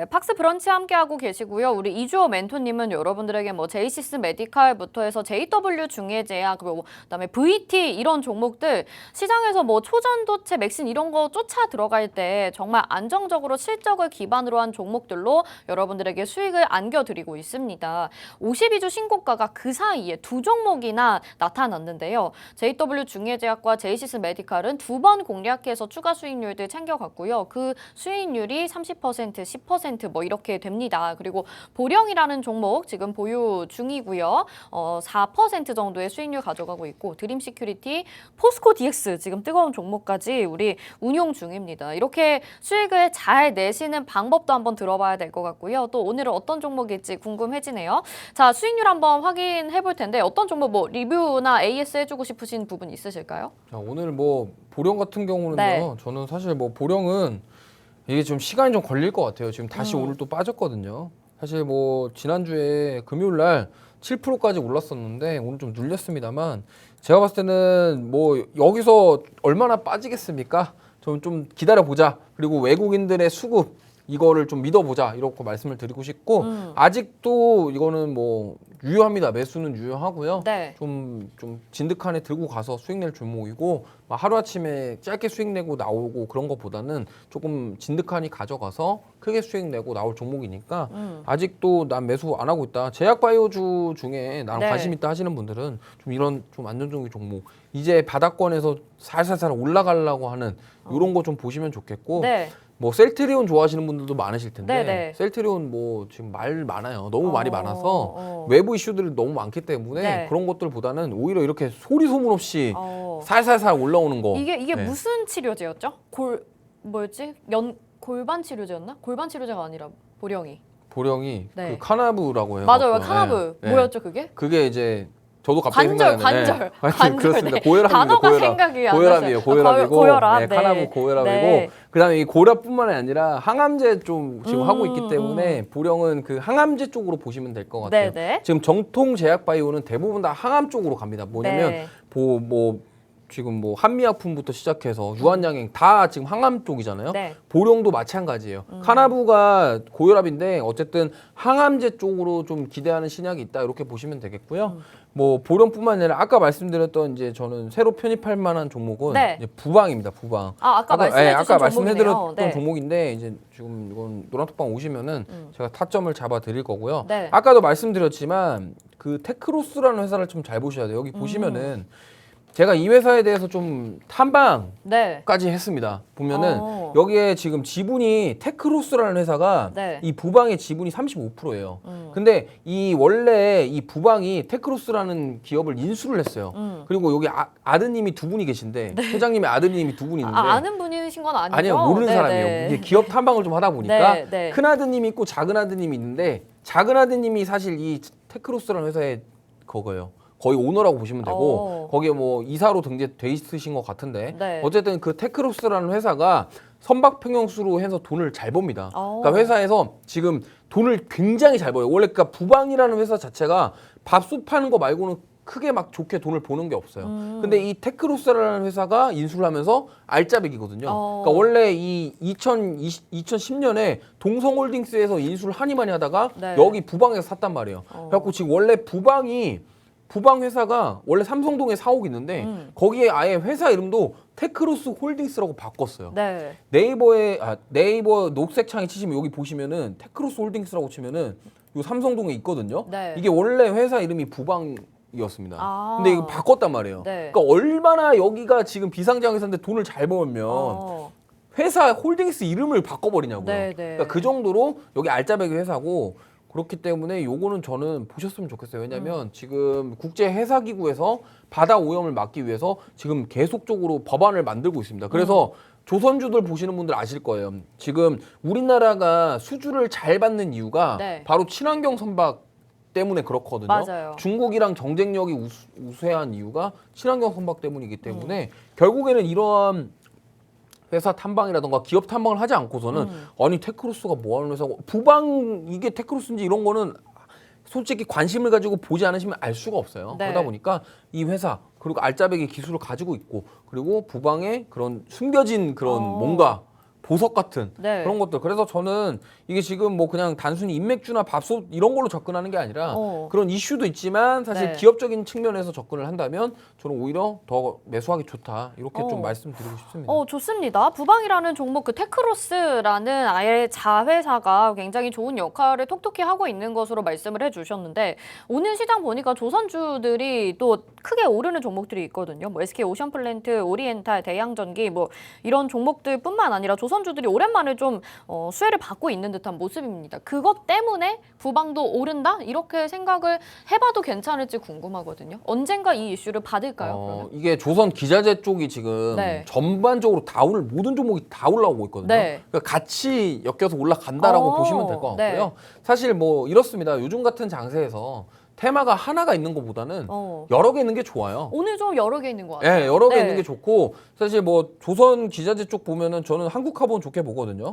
네, 팍스 브런치 함께하고 계시고요. 우리 이주호 멘토님은 여러분들에게 뭐 제이시스 메디칼부터 해서 JW 중해제약 그리고 그다음에 VT 이런 종목들 시장에서 뭐 초전도체, 맥신 이런 거 쫓아 들어갈 때 정말 안정적으로 실적을 기반으로 한 종목들로 여러분들에게 수익을 안겨드리고 있습니다. 52주 신고가가 그 사이에 두 종목이나 나타났는데요. JW 중해제약과 제이시스 메디칼은 두 번 공략해서 추가 수익률들 챙겨갔고요. 그 수익률이 30%, 10% 뭐 이렇게 됩니다. 그리고 보령이라는 종목 지금 보유 중이고요. 4% 정도의 수익률 가져가고 있고 드림 시큐리티, 포스코 DX 지금 뜨거운 종목까지 우리 운용 중입니다. 이렇게 수익을 잘 내시는 방법도 한번 들어봐야 될 것 같고요. 또 오늘은 어떤 종목일지 궁금해지네요. 자, 수익률 한번 확인해 볼 텐데 어떤 종목 뭐 리뷰나 AS 해주고 싶으신 부분 있으실까요? 자, 오늘 뭐 보령 같은 경우는요. 네. 저는 사실 뭐 보령은 이게 좀 시간이 좀 걸릴 것 같아요. 지금 다시 오늘 또 빠졌거든요. 사실 뭐 지난주에 금요일 날 7%까지 올랐었는데 오늘 좀 눌렸습니다만 제가 봤을 때는 뭐 여기서 얼마나 빠지겠습니까? 좀 기다려 보자. 그리고 외국인들의 수급 이거를 좀 믿어보자 이렇게 말씀을 드리고 싶고 아직도 이거는 뭐 유효합니다. 매수는 유효하고요. 네. 좀 진득하게 들고 가서 수익 낼 종목이고 막 하루아침에 짧게 수익 내고 나오고 그런 것보다는 조금 진득하게 가져가서 크게 수익 내고 나올 종목이니까 아직도 난 매수 안 하고 있다. 제약바이오주 중에 나는 네. 관심 있다 하시는 분들은 좀 이런 좀 안정적인 종목 이제 바닥권에서 살살살 올라가려고 하는 이런 거 좀 보시면 좋겠고 네. 뭐 셀트리온 좋아하시는 분들도 많으실 텐데 네네. 셀트리온 뭐 지금 말 많아요. 너무 말이 많아서 외부 이슈들이 너무 많기 때문에 네. 그런 것들보다는 오히려 이렇게 소리 소문 없이 어. 살살살 올라오는 거. 이게 네. 무슨 치료제였죠? 뭐였지? 골반 치료제였나? 골반 치료제가 아니라 보령이. 보령이 네. 그 카나브라고 해요. 맞아요, 카나브. 네. 뭐였죠 그게? 그게 이제 저도 갑자기 관절. 생각나네. 그렇습니다. 네. 고혈압입니다. 단어가 고혈압. 생각이 안 고혈압이에요. 나서요. 고혈압이고 고혈압. 네, 네. 카나브 고혈압이고 네. 그다음에 이 고혈압뿐만 아니라 항암제 좀 지금 하고 있기 때문에 보령은 그 항암제 쪽으로 보시면 될 것 같아요. 네네. 지금 정통 제약바이오는 대부분 다 항암 쪽으로 갑니다. 뭐냐면 네. 지금 뭐 한미약품부터 시작해서 유한양행 다 지금 항암 쪽이잖아요. 네. 보령도 마찬가지예요. 카나부가 고혈압인데 어쨌든 항암제 쪽으로 좀 기대하는 신약이 있다 이렇게 보시면 되겠고요. 뭐 보령뿐만 아니라 아까 말씀드렸던 이제 저는 새로 편입할 만한 종목은 네. 이제 부방입니다. 부방. 아까 말씀해주신 말씀해드렸던 네. 종목인데 이제 지금 이건 노란톡방 오시면은 제가 타점을 잡아 드릴 거고요. 네. 아까도 말씀드렸지만 그 테크로스라는 회사를 좀 잘 보셔야 돼요. 여기 보시면은 제가 이 회사에 대해서 좀 탐방까지 네. 했습니다. 보면은 어. 여기에 지금 지분이 테크로스라는 회사가 네. 이 부방의 지분이 35%예요. 근데 원래 이 부방이 테크로스라는 기업을 인수를 했어요. 그리고 여기 아드님이 두 분이 계신데 회장님의 아드님이 두 분이 있는데 아는 분이신 건 아니죠? 아니요, 모르는 네, 사람이에요. 네. 이게 기업 탐방을 좀 하다 보니까 네, 네. 큰 아드님이 있고 작은 아드님이 있는데 작은 아드님이 사실 이 테크로스라는 회사의 그거예요. 거의 오너라고 보시면 되고 거기에 뭐 이사로 등재돼 있으신 것 같은데 네. 어쨌든 그 테크로스라는 회사가 선박평형수로 해서 돈을 잘 법니다. 그러니까 회사에서 지금 돈을 굉장히 잘 벌어요. 원래 그러니까 부방이라는 회사 자체가 밥솥 파는 거 말고는 크게 막 좋게 돈을 버는 게 없어요. 근데 이 테크로스라는 회사가 인수를 하면서 알짜배기거든요. 그러니까 원래 이 2010년에 동성홀딩스에서 인수를 하니 많이 하다가 네. 여기 부방에서 샀단 말이에요. 그래갖고 지금 원래 부방 회사가 원래 삼성동에 사옥 있는데 거기에 아예 회사 이름도 테크로스 홀딩스라고 바꿨어요. 네. 네이버 녹색 창에 치시면 여기 보시면은 테크로스 홀딩스라고 치면은 요 삼성동에 있거든요. 네. 이게 원래 회사 이름이 부방이었습니다. 아. 근데 이거 바꿨단 말이에요. 네. 그러니까 얼마나 여기가 지금 비상장 회사인데 돈을 잘 벌면 회사 홀딩스 이름을 바꿔버리냐고요. 네, 네. 그러니까 그 정도로 여기 알짜배기 회사고 그렇기 때문에 요거는 저는 보셨으면 좋겠어요. 왜냐하면 지금 국제해사기구에서 바다 오염을 막기 위해서 지금 계속적으로 법안을 만들고 있습니다. 그래서 조선주들 보시는 분들 아실 거예요. 지금 우리나라가 수주를 잘 받는 이유가 네. 바로 친환경 선박 때문에 그렇거든요. 맞아요. 중국이랑 경쟁력이 우세한 이유가 친환경 선박 때문이기 때문에 결국에는 이러한 회사 탐방이라던가 기업 탐방을 하지 않고서는 아니 테크로스가 뭐 하는 회사고 부방 이게 테크로스인지 이런 거는 솔직히 관심을 가지고 보지 않으시면 알 수가 없어요. 네. 그러다 보니까 이 회사 그리고 알짜배기 기술을 가지고 있고 그리고 부방에 그런 숨겨진 그런 뭔가 보석 같은 네. 그런 것들. 그래서 저는 이게 지금 뭐 그냥 단순히 인맥주나 밥솥 이런 걸로 접근하는 게 아니라 그런 이슈도 있지만 사실 네. 기업적인 측면에서 접근을 한다면 저는 오히려 더 매수하기 좋다. 이렇게 좀 말씀드리고 싶습니다. 좋습니다. 부방이라는 종목, 그 테크로스라는 아예 자회사가 굉장히 좋은 역할을 톡톡히 하고 있는 것으로 말씀을 해주셨는데 오늘 시장 보니까 조선주들이 또 크게 오르는 종목들이 있거든요. 뭐 SK 오션플랜트, 오리엔탈, 대양전기 뭐 이런 종목들뿐만 아니라 조선주들이 오랜만에 좀 수혜를 받고 있는 듯한 모습입니다. 그것 때문에 부방도 오른다? 이렇게 생각을 해봐도 괜찮을지 궁금하거든요. 언젠가 이 이슈를 받을까요? 그러면? 이게 조선 기자재 쪽이 지금 네. 전반적으로 다 오늘 모든 종목이 다 올라오고 있거든요. 네. 그러니까 같이 엮여서 올라간다라고 보시면 될 것 같고요. 네. 사실 뭐 이렇습니다. 요즘 같은 장세에서 테마가 하나가 있는 것보다는 여러 개 있는 게 좋아요. 오늘 좀 여러 개 있는 것 같아요. 네, 여러 개 있는 게 좋고 사실 뭐 조선 기자재 쪽 보면은 저는 한국화본 좋게 보거든요.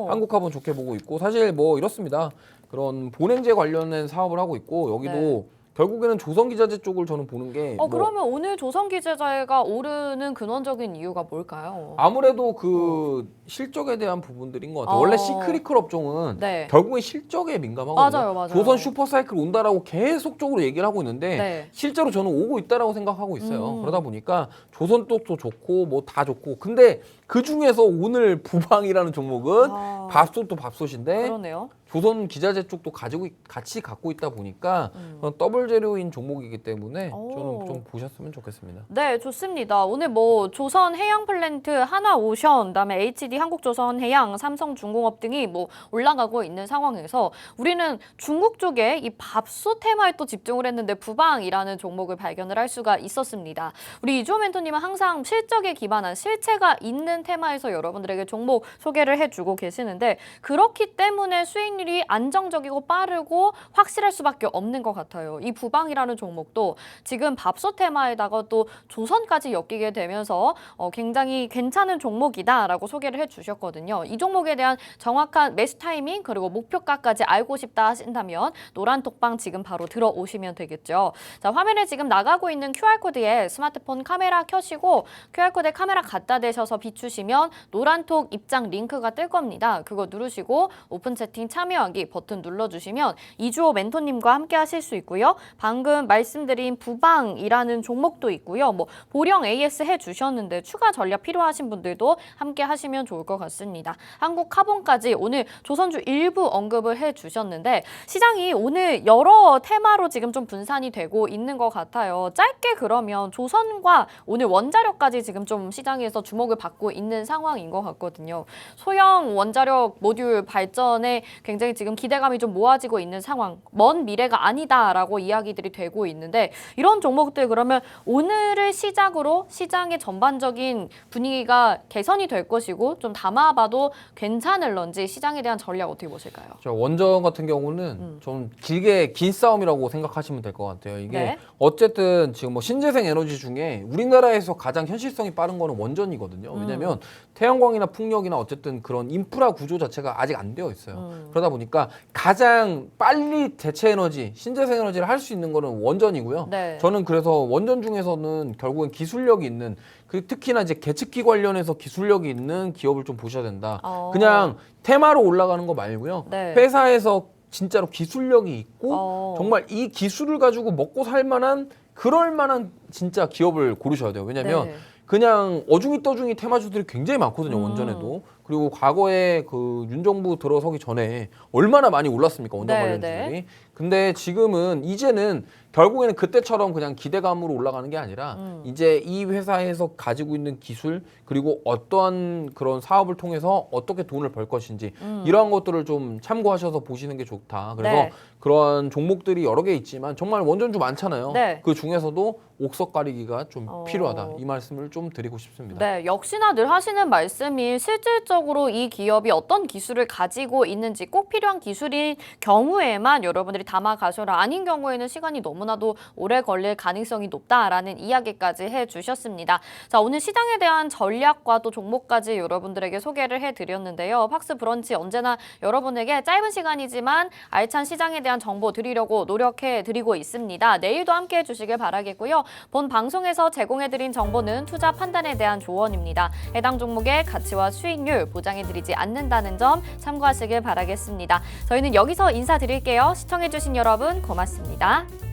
한국화본 좋게 보고 있고 사실 뭐 이렇습니다. 그런 본행제 관련된 사업을 하고 있고 여기도 네. 결국에는 조선 기자재 쪽을 저는 보는 게 뭐 그러면 오늘 조선기자재가 오르는 근원적인 이유가 뭘까요? 아무래도 그 실적에 대한 부분들인 것 같아요. 원래 시크릿컬 업종은 네. 결국엔 실적에 민감하거든요. 맞아요. 조선 슈퍼사이클 온다라고 계속적으로 얘기를 하고 있는데 네. 실제로 저는 오고 있다라고 생각하고 있어요. 그러다 보니까 조선 쪽도 좋고 뭐 다 좋고 근데 그 중에서 오늘 부방이라는 종목은 밥솥도 밥솥인데 그러네요. 조선 기자재 쪽도 같이 갖고 있다 보니까 더블 재료인 종목이기 때문에 저는 좀 보셨으면 좋겠습니다. 네, 좋습니다. 오늘 뭐 조선 해양 플랜트, 하나오션, 그다음에 HD 한국조선해양, 삼성중공업 등이 뭐 올라가고 있는 상황에서 우리는 중국 쪽에 이 밥솥 테마에 또 집중을 했는데 부방이라는 종목을 발견을 할 수가 있었습니다. 우리 이주호 멘토님은 항상 실적에 기반한 실체가 있는 테마에서 여러분들에게 종목 소개를 해주고 계시는데 그렇기 때문에 수익률이 안정적이고 빠르고 확실할 수밖에 없는 것 같아요. 이 부방이라는 종목도 지금 밥솥 테마에다가 또 조선까지 엮이게 되면서 굉장히 괜찮은 종목이다라고 소개를 해주셨거든요. 이 종목에 대한 정확한 매수 타이밍 그리고 목표가까지 알고 싶다 하신다면 노란톡방 지금 바로 들어오시면 되겠죠. 자, 화면에 지금 나가고 있는 QR코드에 스마트폰 카메라 켜시고 QR코드에 카메라 갖다 대셔서 비추시면 노란톡 입장 링크가 뜰 겁니다. 그거 누르시고 오픈 채팅 참여하기 버튼 눌러주시면 이주호 멘토님과 함께 하실 수 있고요. 방금 말씀드린 부방이라는 종목도 있고요. 뭐 보령 AS 해주셨는데 추가 전략 필요하신 분들도 함께 하시면 좋을 것 같습니다. 한국 카본까지 오늘 조선주 일부 언급을 해주셨는데 시장이 오늘 여러 테마로 지금 좀 분산이 되고 있는 것 같아요. 짧게 그러면 조선과 오늘 원자력까지 지금 좀 시장에서 주목을 받고 있는 상황인 것 같거든요. 소형 원자력 모듈 발전에 굉장히 지금 기대감이 좀 모아지고 있는 상황, 먼 미래가 아니다라고 이야기들이 되고 있는데 이런 종목들 그러면 오늘을 시작으로 시장의 전반적인 분위기가 개선이 될 것이고 좀 담아봐도 괜찮을런지 시장에 대한 전략 어떻게 보실까요? 원전 같은 경우는 좀 길게 긴 싸움이라고 생각하시면 될 것 같아요. 이게 네. 어쨌든 지금 뭐 신재생 에너지 중에 우리나라에서 가장 현실성이 빠른 거는 원전이거든요. 왜냐하면 태양광이나 풍력이나 어쨌든 그런 인프라 구조 자체가 아직 안 되어 있어요. 그러다 보니까 가장 빨리 대체 에너지, 신재생 에너지를 할 수 있는 거는 원전이고요. 네. 저는 그래서 원전 중에서는 결국엔 기술력이 있는 특히나 이제 계측기 관련해서 기술력이 있는 기업을 좀 보셔야 된다. 그냥 테마로 올라가는 거 말고요. 네. 회사에서 진짜로 기술력이 있고 정말 이 기술을 가지고 먹고 살 만한 그럴 만한 진짜 기업을 고르셔야 돼요. 왜냐면 네. 그냥 어중이 떠중이 테마주들이 굉장히 많거든요. 원전에도. 그리고 과거에 그 윤 정부 들어서기 전에 얼마나 많이 올랐습니까? 원전 네, 관련 네. 주들이. 근데 지금은 이제는 결국에는 그때처럼 그냥 기대감으로 올라가는 게 아니라 이제 이 회사에서 가지고 있는 기술 그리고 어떠한 그런 사업을 통해서 어떻게 돈을 벌 것인지 이러한 것들을 좀 참고하셔서 보시는 게 좋다. 그래서 네. 그런 종목들이 여러 개 있지만 정말 원전주 많잖아요. 네. 그 중에서도 옥석 가리기가 좀 필요하다. 이 말씀을 좀 드리고 싶습니다. 네, 역시나 늘 하시는 말씀이 실질적으로 이 기업이 어떤 기술을 가지고 있는지 꼭 필요한 기술인 경우에만 여러분들이 담아가셔라. 아닌 경우에는 시간이 너무나도 오래 걸릴 가능성이 높다라는 이야기까지 해주셨습니다. 자, 오늘 시장에 대한 전략과 또 종목까지 여러분들에게 소개를 해드렸는데요. 팍스 브런치 언제나 여러분에게 짧은 시간이지만 알찬 시장에 대한 정보 드리려고 노력해드리고 있습니다. 내일도 함께 해주시길 바라겠고요. 본 방송에서 제공해드린 정보는 투자 판단에 대한 조언입니다. 해당 종목의 가치와 수익률 보장해드리지 않는다는 점 참고하시길 바라겠습니다. 저희는 여기서 인사드릴게요. 시청해주신 여러분 고맙습니다.